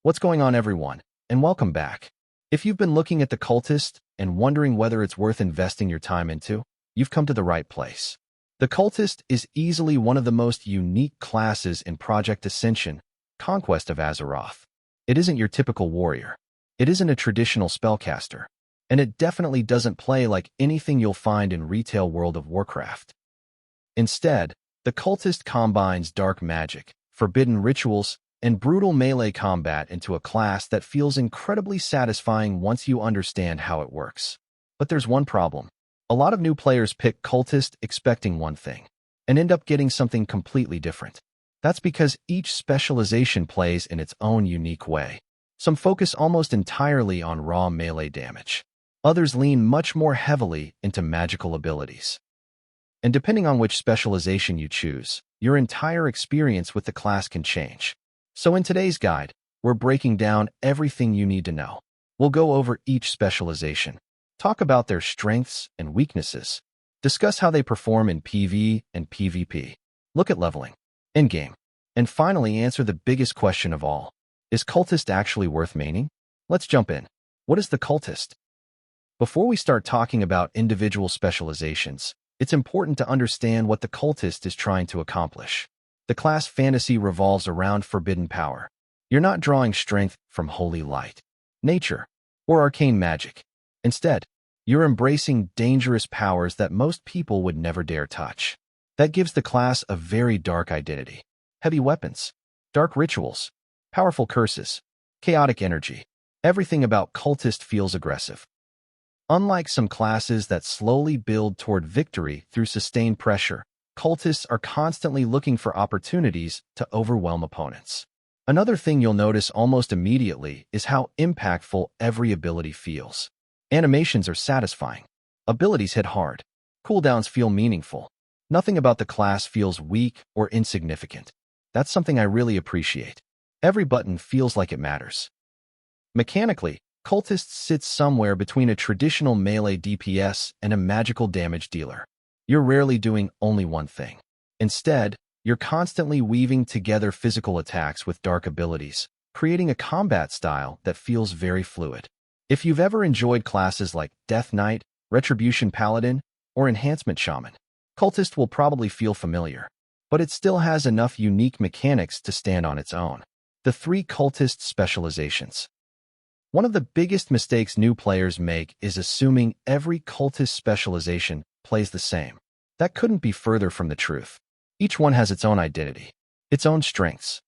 What's going on, everyone? And welcome back. If you've been looking at the Cultist and wondering whether it's worth investing your time into, you've come to the right place. The Cultist is easily one of the most unique classes in Project Ascension, Conquest of Azeroth. It isn't your typical warrior. It isn't a traditional spellcaster. And it definitely doesn't play like anything you'll find in retail World of Warcraft. Instead, the Cultist combines dark magic, forbidden rituals, and brutal melee combat into a class that feels incredibly satisfying once you understand how it works. But there's one problem. A lot of new players pick Cultist expecting one thing, and end up getting something completely different. That's because each specialization plays in its own unique way. Some focus almost entirely on raw melee damage. Others lean much more heavily into magical abilities. And depending on which specialization you choose, your entire experience with the class can change. So in today's guide, we're breaking down everything you need to know. We'll go over each specialization, talk about their strengths and weaknesses, discuss how they perform in PvE and PvP, look at leveling, endgame, and finally answer the biggest question of all. Is Cultist actually worth maining? Let's jump in. What is the Cultist? Before we start talking about individual specializations, it's important to understand what the Cultist is trying to accomplish. The class fantasy revolves around forbidden power. You're not drawing strength from holy light, nature, or arcane magic. Instead, you're embracing dangerous powers that most people would never dare touch. That gives the class a very dark identity. Heavy weapons, dark rituals, powerful curses, chaotic energy. Everything about Cultist feels aggressive. Unlike some classes that slowly build toward victory through sustained pressure, Cultists are constantly looking for opportunities to overwhelm opponents. Another thing you'll notice almost immediately is how impactful every ability feels. Animations are satisfying. Abilities hit hard. Cooldowns feel meaningful. Nothing about the class feels weak or insignificant. That's something I really appreciate. Every button feels like it matters. Mechanically, Cultist sits somewhere between a traditional melee DPS and a magical damage dealer. You're rarely doing only one thing. Instead, you're constantly weaving together physical attacks with dark abilities, creating a combat style that feels very fluid. If you've ever enjoyed classes like Death Knight, Retribution Paladin, or Enhancement Shaman, Cultist will probably feel familiar, but it still has enough unique mechanics to stand on its own. The 3 Cultist specializations. One of the biggest mistakes new players make is assuming every Cultist specialization plays the same. That couldn't be further from the truth. Each one has its own identity, its own strengths,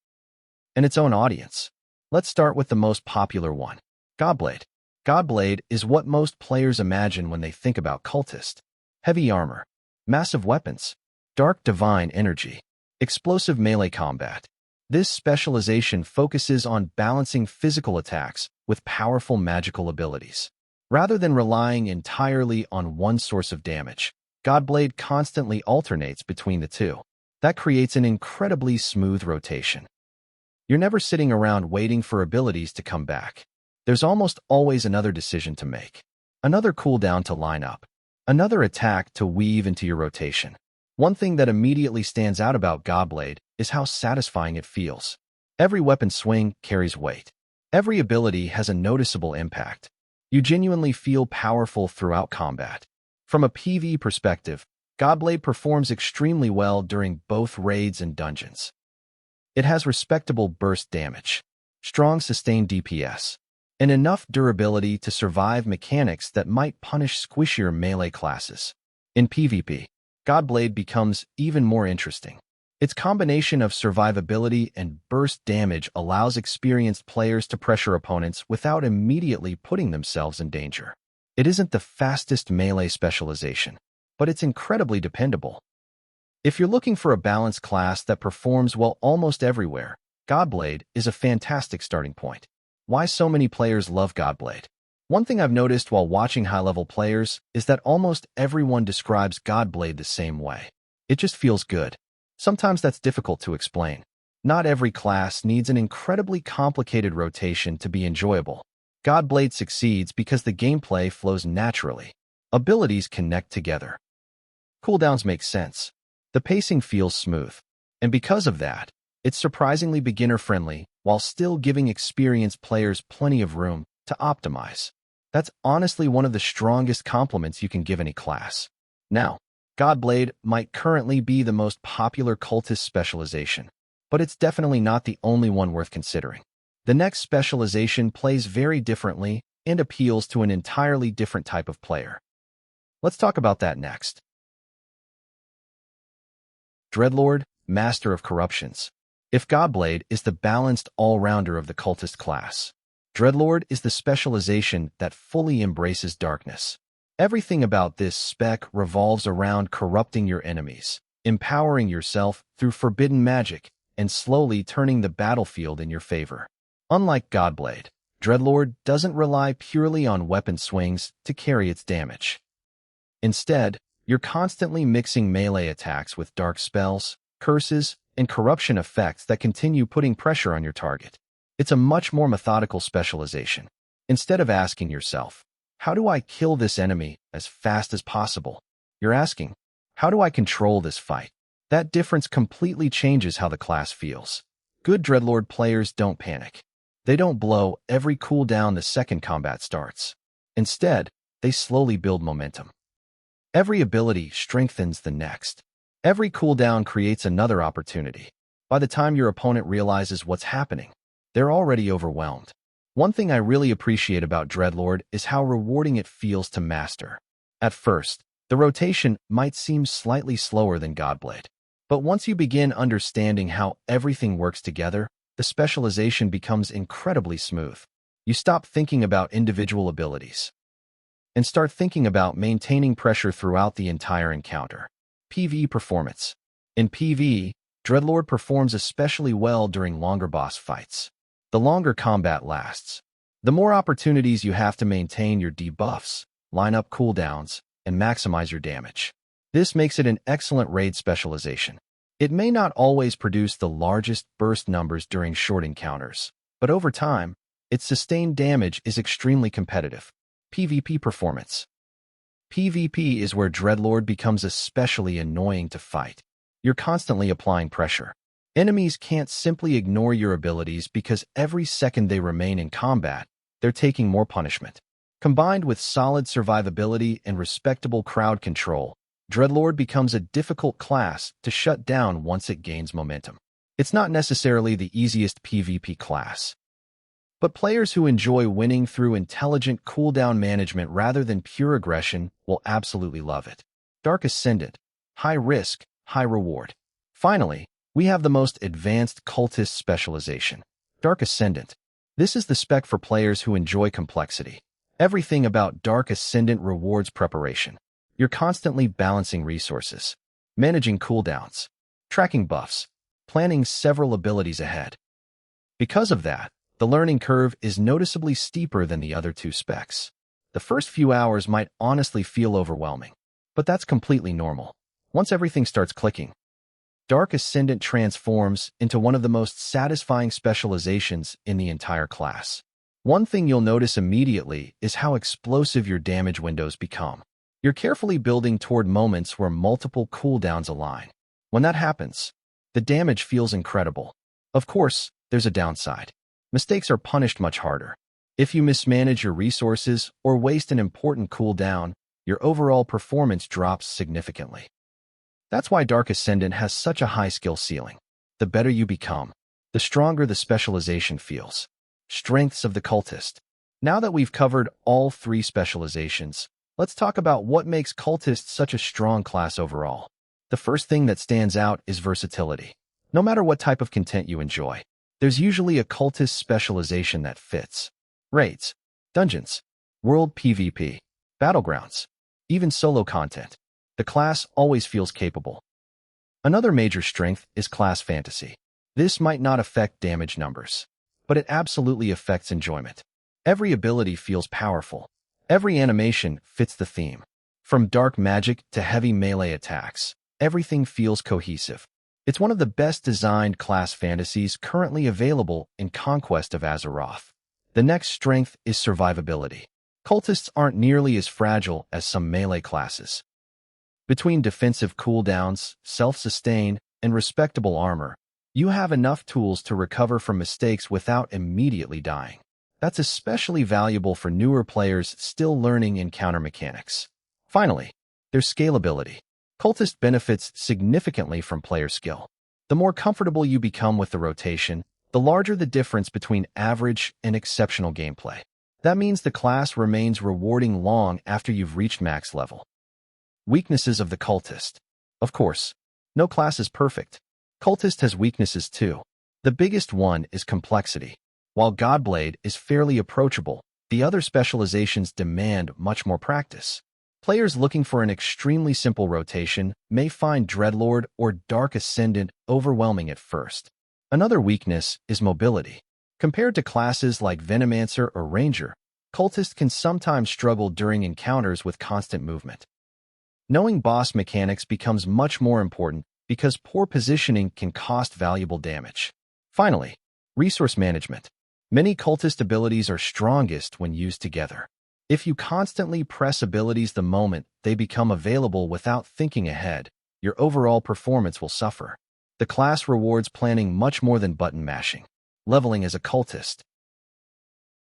and its own audience. Let's start with the most popular one, Godblade. Godblade is what most players imagine when they think about Cultist. Heavy armor, massive weapons, dark divine energy, explosive melee combat. This specialization focuses on balancing physical attacks with powerful magical abilities. Rather than relying entirely on one source of damage, Godblade constantly alternates between the two. That creates an incredibly smooth rotation. You're never sitting around waiting for abilities to come back. There's almost always another decision to make, another cooldown to line up, another attack to weave into your rotation. One thing that immediately stands out about Godblade is how satisfying it feels. Every weapon swing carries weight. Every ability has a noticeable impact. You genuinely feel powerful throughout combat. From a PvE perspective, Godblade performs extremely well during both raids and dungeons. It has respectable burst damage, strong sustained DPS, and enough durability to survive mechanics that might punish squishier melee classes. In PvP, Godblade becomes even more interesting. Its combination of survivability and burst damage allows experienced players to pressure opponents without immediately putting themselves in danger. It isn't the fastest melee specialization, but it's incredibly dependable. If you're looking for a balanced class that performs well almost everywhere, Godblade is a fantastic starting point. Why so many players love Godblade? One thing I've noticed while watching high-level players is that almost everyone describes Godblade the same way. It just feels good. Sometimes that's difficult to explain. Not every class needs an incredibly complicated rotation to be enjoyable. Godblade succeeds because the gameplay flows naturally. Abilities connect together. Cooldowns make sense. The pacing feels smooth. And because of that, it's surprisingly beginner-friendly while still giving experienced players plenty of room to optimize. That's honestly one of the strongest compliments you can give any class. Now, Godblade might currently be the most popular cultist specialization, but it's definitely not the only one worth considering. The next specialization plays very differently and appeals to an entirely different type of player. Let's talk about that next. Dreadlord, Master of Corruptions. If Godblade is the balanced all-rounder of the cultist class, Dreadlord is the specialization that fully embraces darkness. Everything about this spec revolves around corrupting your enemies, empowering yourself through forbidden magic, and slowly turning the battlefield in your favor. Unlike Godblade, Dreadlord doesn't rely purely on weapon swings to carry its damage. Instead, you're constantly mixing melee attacks with dark spells, curses, and corruption effects that continue putting pressure on your target. It's a much more methodical specialization. Instead of asking yourself, how do I kill this enemy as fast as possible? You're asking, how do I control this fight? That difference completely changes how the class feels. Good Dreadlord players don't panic. They don't blow every cooldown the second combat starts. Instead, they slowly build momentum. Every ability strengthens the next. Every cooldown creates another opportunity. By the time your opponent realizes what's happening, they're already overwhelmed. One thing I really appreciate about Dreadlord is how rewarding it feels to master. At first, the rotation might seem slightly slower than Godblade. But once you begin understanding how everything works together, the specialization becomes incredibly smooth. You stop thinking about individual abilities and start thinking about maintaining pressure throughout the entire encounter. PvE performance. In PvE, Dreadlord performs especially well during longer boss fights. The longer combat lasts, the more opportunities you have to maintain your debuffs, line up cooldowns, and maximize your damage. This makes it an excellent raid specialization. It may not always produce the largest burst numbers during short encounters, but over time, its sustained damage is extremely competitive. PvP performance. PvP is where Dreadlord becomes especially annoying to fight. You're constantly applying pressure. Enemies can't simply ignore your abilities because every second they remain in combat, they're taking more punishment. Combined with solid survivability and respectable crowd control, Dreadlord becomes a difficult class to shut down once it gains momentum. It's not necessarily the easiest PvP class, but players who enjoy winning through intelligent cooldown management rather than pure aggression will absolutely love it. Dark Ascendant. High risk, high reward. Finally, we have the most advanced cultist specialization, Dark Ascendant. This is the spec for players who enjoy complexity. Everything about Dark Ascendant rewards preparation. You're constantly balancing resources, managing cooldowns, tracking buffs, planning several abilities ahead. Because of that, the learning curve is noticeably steeper than the other two specs. The first few hours might honestly feel overwhelming, but that's completely normal. Once everything starts clicking, Dark Ascendant transforms into one of the most satisfying specializations in the entire class. One thing you'll notice immediately is how explosive your damage windows become. You're carefully building toward moments where multiple cooldowns align. When that happens, the damage feels incredible. Of course, there's a downside. Mistakes are punished much harder. If you mismanage your resources or waste an important cooldown, your overall performance drops significantly. That's why Dark Ascendant has such a high skill ceiling. The better you become, the stronger the specialization feels. Strengths of the Cultist. Now that we've covered all three specializations, let's talk about what makes Cultist such a strong class overall. The first thing that stands out is versatility. No matter what type of content you enjoy, there's usually a Cultist specialization that fits. Raids, dungeons, world PvP, battlegrounds, even solo content. The class always feels capable. Another major strength is class fantasy. This might not affect damage numbers, but it absolutely affects enjoyment. Every ability feels powerful. Every animation fits the theme. From dark magic to heavy melee attacks, everything feels cohesive. It's one of the best designed class fantasies currently available in Conquest of Azeroth. The next strength is survivability. Cultists aren't nearly as fragile as some melee classes. Between defensive cooldowns, self-sustain, and respectable armor, You have enough tools to recover from mistakes without immediately dying. That's especially valuable for newer players still learning encounter mechanics. Finally, there's scalability. Cultist benefits significantly from player skill. The more comfortable you become with the rotation, the larger the difference between average and exceptional gameplay. That means the class remains rewarding long after you've reached max level. Weaknesses of the Cultist. Of course, no class is perfect. Cultist has weaknesses too. The biggest one is complexity. While Godblade is fairly approachable, the other specializations demand much more practice. Players looking for an extremely simple rotation may find Dreadlord or Dark Ascendant overwhelming at first. Another weakness is mobility. Compared to classes like Venomancer or Ranger, Cultist can sometimes struggle during encounters with constant movement. Knowing boss mechanics becomes much more important because poor positioning can cost valuable damage. Finally, resource management. Many Cultist abilities are strongest when used together. If you constantly press abilities the moment they become available without thinking ahead, your overall performance will suffer. The class rewards planning much more than button mashing. Leveling as a Cultist.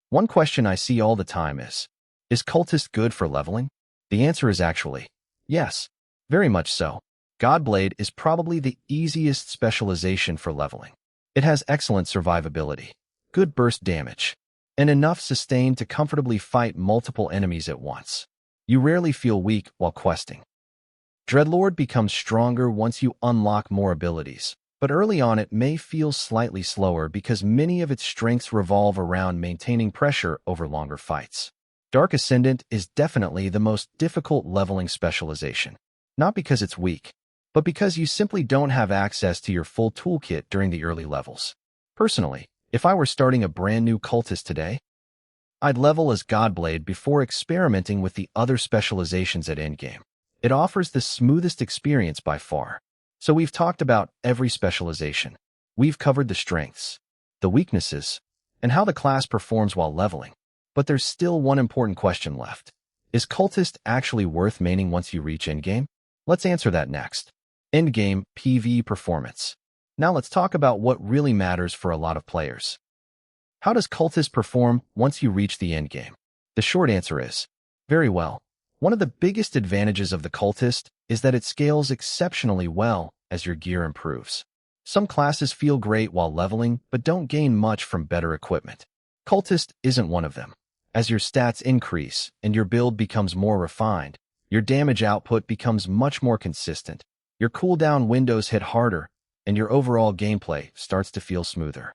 One question I see all the time is Cultist good for leveling? The answer is actually yes, very much so. Godblade is probably the easiest specialization for leveling. It has excellent survivability, good burst damage, and enough sustain to comfortably fight multiple enemies at once. You rarely feel weak while questing. Dreadlord becomes stronger once you unlock more abilities, but early on it may feel slightly slower because many of its strengths revolve around maintaining pressure over longer fights. Dark Ascendant is definitely the most difficult leveling specialization, not because it's weak, but because you simply don't have access to your full toolkit during the early levels. Personally, if I were starting a brand new Cultist today, I'd level as Godblade before experimenting with the other specializations at Endgame. It offers the smoothest experience by far. So we've talked about every specialization. We've covered the strengths, the weaknesses, and how the class performs while leveling. But there's still one important question left. Is Cultist actually worth maining once you reach Endgame? Let's answer that next. Endgame PvE performance. Now let's talk about what really matters for a lot of players. How does Cultist perform once you reach the endgame? The short answer is, very well. One of the biggest advantages of the Cultist is that it scales exceptionally well as your gear improves. Some classes feel great while leveling, but don't gain much from better equipment. Cultist isn't one of them. As your stats increase and your build becomes more refined, your damage output becomes much more consistent, your cooldown windows hit harder, and your overall gameplay starts to feel smoother.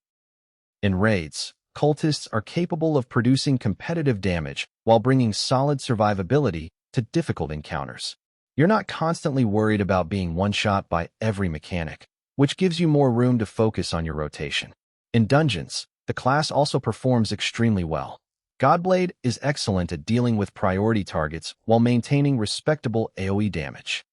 In raids, Cultists are capable of producing competitive damage while bringing solid survivability to difficult encounters. You're not constantly worried about being one-shot by every mechanic, which gives you more room to focus on your rotation. In dungeons, the class also performs extremely well. Godblade is excellent at dealing with priority targets while maintaining respectable AoE damage.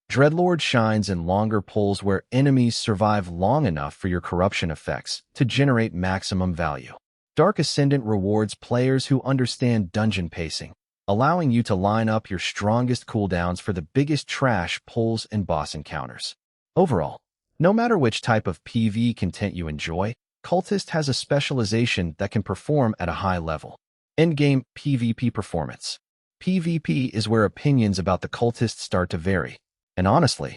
Dreadlord shines in longer pulls where enemies survive long enough for your corruption effects to generate maximum value. Dark Ascendant rewards players who understand dungeon pacing, allowing you to line up your strongest cooldowns for the biggest trash pulls and boss encounters. Overall, no matter which type of PvE content you enjoy, Cultist has a specialization that can perform at a high level. Endgame PvP performance. PvP is where opinions about the Cultist start to vary. And honestly,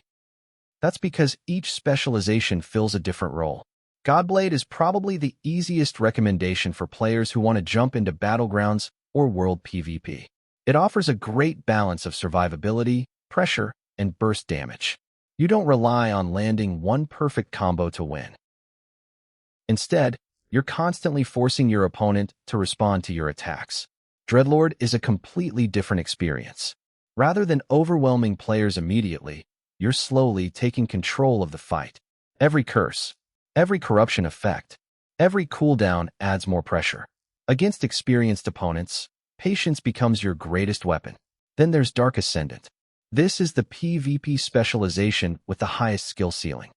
that's because each specialization fills a different role. Godblade is probably the easiest recommendation for players who want to jump into battlegrounds or world PvP. It offers a great balance of survivability, pressure, and burst damage. You don't rely on landing one perfect combo to win. Instead, you're constantly forcing your opponent to respond to your attacks. Dreadlord is a completely different experience. Rather than overwhelming players immediately, you're slowly taking control of the fight. Every curse, every corruption effect, every cooldown adds more pressure. Against experienced opponents, patience becomes your greatest weapon. Then there's Dark Ascendant. This is the PvP specialization with the highest skill ceiling.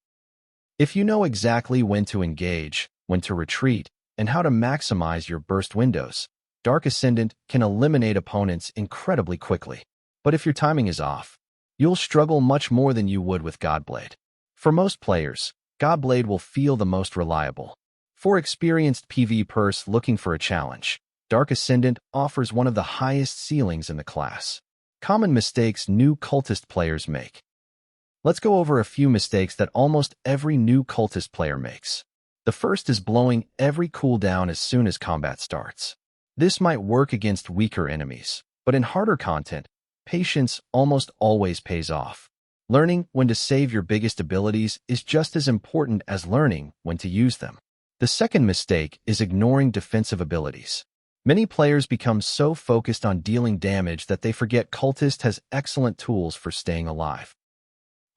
If you know exactly when to engage, when to retreat, and how to maximize your burst windows, Dark Ascendant can eliminate opponents incredibly quickly. But if your timing is off, you'll struggle much more than you would with Godblade. For most players, Godblade will feel the most reliable. For experienced PvPers looking for a challenge, Dark Ascendant offers one of the highest ceilings in the class. Common mistakes new Cultist players make. Let's go over a few mistakes that almost every new Cultist player makes. The first is blowing every cooldown as soon as combat starts. This might work against weaker enemies, but in harder content, patience almost always pays off. Learning when to save your biggest abilities is just as important as learning when to use them. The second mistake is ignoring defensive abilities. Many players become so focused on dealing damage that they forget Cultist has excellent tools for staying alive.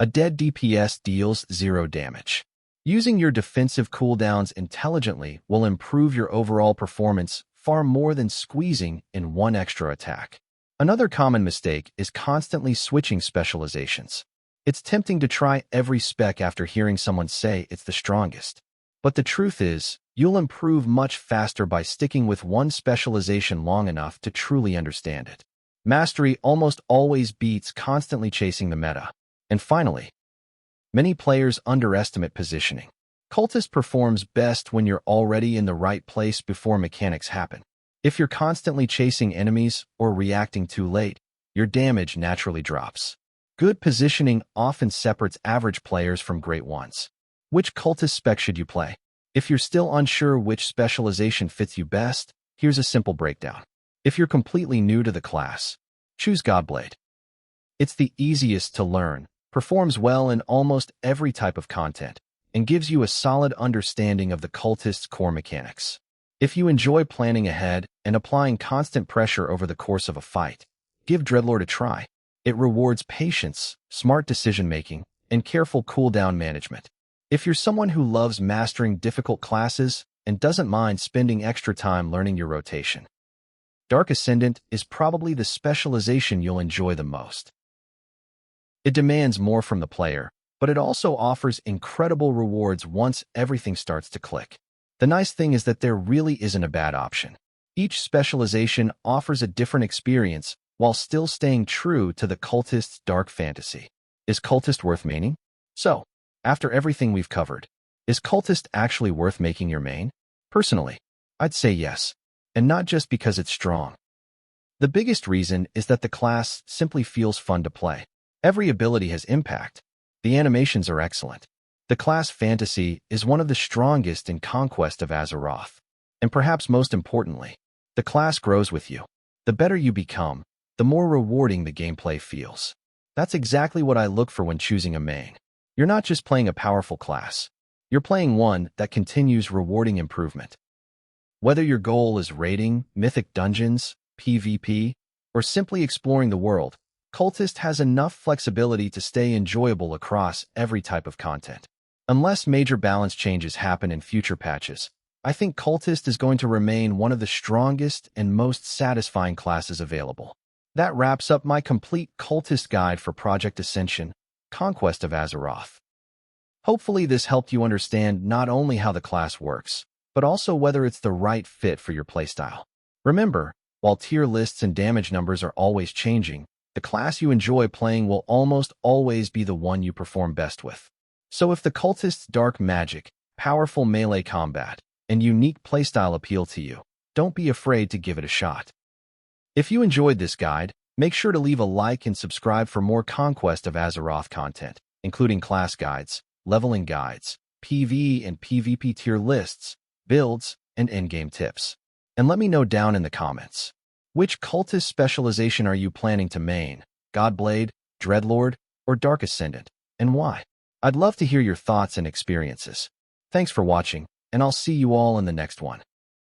A dead DPS deals 0 damage. Using your defensive cooldowns intelligently will improve your overall performance far more than squeezing in one extra attack. Another common mistake is constantly switching specializations. It's tempting to try every spec after hearing someone say it's the strongest. But the truth is, you'll improve much faster by sticking with one specialization long enough to truly understand it. Mastery almost always beats constantly chasing the meta. And finally, many players underestimate positioning. Cultist performs best when you're already in the right place before mechanics happen. If you're constantly chasing enemies or reacting too late, your damage naturally drops. Good positioning often separates average players from great ones. Which Cultist spec should you play? If you're still unsure which specialization fits you best, here's a simple breakdown. If you're completely new to the class, choose Godblade. It's the easiest to learn, performs well in almost every type of content, and gives you a solid understanding of the Cultist's core mechanics. If you enjoy planning ahead and applying constant pressure over the course of a fight, give Dreadlord a try. It rewards patience, smart decision-making, and careful cooldown management. If you're someone who loves mastering difficult classes and doesn't mind spending extra time learning your rotation, Dark Ascendant is probably the specialization you'll enjoy the most. It demands more from the player, but it also offers incredible rewards once everything starts to click. The nice thing is that there really isn't a bad option. Each specialization offers a different experience while still staying true to the Cultist's dark fantasy. Is Cultist worth maining? So, after everything we've covered, is Cultist actually worth making your main? Personally, I'd say yes, and not just because it's strong. The biggest reason is that the class simply feels fun to play. Every ability has impact. The animations are excellent. The class fantasy is one of the strongest in Conquest of Azeroth. And perhaps most importantly, the class grows with you. The better you become, the more rewarding the gameplay feels. That's exactly what I look for when choosing a main. You're not just playing a powerful class. You're playing one that continues rewarding improvement. Whether your goal is raiding, mythic dungeons, PvP, or simply exploring the world, Cultist has enough flexibility to stay enjoyable across every type of content. Unless major balance changes happen in future patches, I think Cultist is going to remain one of the strongest and most satisfying classes available. That wraps up my complete Cultist guide for Project Ascension, Conquest of Azeroth. Hopefully this helped you understand not only how the class works, but also whether it's the right fit for your playstyle. Remember, while tier lists and damage numbers are always changing, the class you enjoy playing will almost always be the one you perform best with. So if the Cultist's dark magic, powerful melee combat, and unique playstyle appeal to you, don't be afraid to give it a shot. If you enjoyed this guide, make sure to leave a like and subscribe for more Conquest of Azeroth content, including class guides, leveling guides, PvE and PvP tier lists, builds, and endgame tips. And let me know down in the comments. Which Cultist specialization are you planning to main? Godblade, Dreadlord, or Dark Ascendant? And why? I'd love to hear your thoughts and experiences. Thanks for watching, and I'll see you all in the next one.